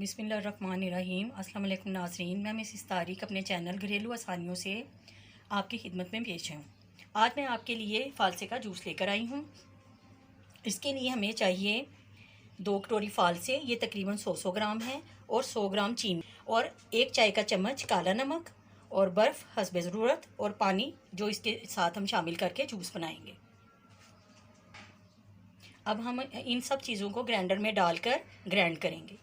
बिस्मिल्लाहिर्रहमानिर्रहीम। अस्सलाम वालेकुम नाज़रीन, मैं मिसिस तारिक अपने चैनल घरेलू आसानियों से आपकी खिदमत में पेश हूँ। आज मैं आपके लिए फ़ालसे का जूस लेकर आई हूँ। इसके लिए हमें चाहिए 2 कटोरी फ़ालसे, ये तकरीबन 100 ग्राम है, और 100 ग्राम चीनी और 1 चाय का चम्मच काला नमक और बर्फ़ हस्बे ज़रूरत और पानी, जो इसके साथ हम शामिल करके जूस बनाएंगे। अब हम इन सब चीज़ों को ग्राइंडर में डालकर ग्राइंड करेंगे।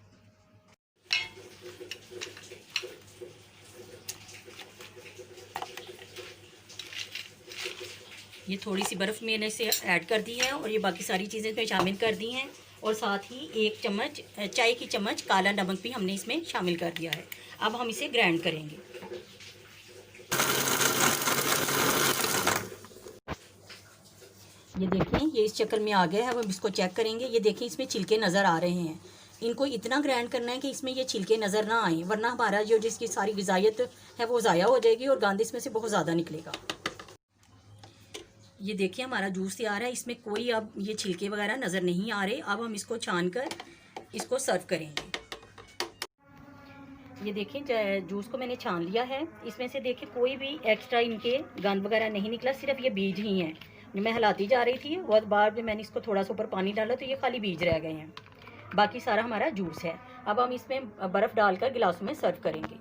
ये थोड़ी सी बर्फ़ मैंने इसे ऐड कर दी है और ये बाकी सारी चीज़ें इसमें शामिल कर दी हैं, और साथ ही 1 चम्मच चाय की चम्मच काला नमक भी हमने इसमें शामिल कर दिया है। अब हम इसे ग्राइंड करेंगे। ये देखें, ये इस शक्ल में आ गया है। अब हम इसको चेक करेंगे। ये देखें, इसमें छिलके नज़र आ रहे हैं। इनको इतना ग्राइंड करना है कि इसमें ये छिलके नज़र ना आए, वरना हमारा जो जिसकी सारी ग़िज़ायत है वो ज़ाया हो जाएगी और गंद इसमें से बहुत ज़्यादा निकलेगा। ये देखिए, हमारा जूस तैयार है। इसमें कोई अब ये छिलके वगैरह नज़र नहीं आ रहे। अब हम इसको छान कर इसको सर्व करेंगे। ये देखिए, जूस को मैंने छान लिया है। इसमें से देखिए कोई भी एक्स्ट्रा इनके गंद वगैरह नहीं निकला, सिर्फ ये बीज ही हैं। मैं हिलाती जा रही थी और बाद में मैंने इसको थोड़ा सा ऊपर पानी डाला तो ये खाली बीज रह गए हैं, बाकी सारा हमारा जूस है। अब हम इसमें बर्फ़ डालकर गिलासों में सर्व करेंगे।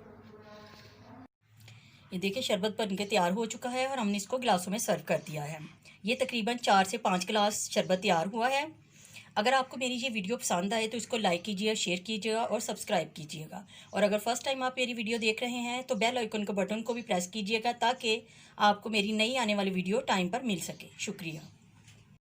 ये देखिए, शरबत बन के तैयार हो चुका है और हमने इसको गिलासों में सर्व कर दिया है। ये तकरीबन 4 से 5 गिलास शरबत तैयार हुआ है। अगर आपको मेरी ये वीडियो पसंद आए तो इसको लाइक कीजिएगा, शेयर कीजिएगा और सब्सक्राइब कीजिएगा। और अगर फर्स्ट टाइम आप मेरी वीडियो देख रहे हैं तो बेल आइकन के बटन को भी प्रेस कीजिएगा, ताकि आपको मेरी नई आने वाली वीडियो टाइम पर मिल सके। शुक्रिया।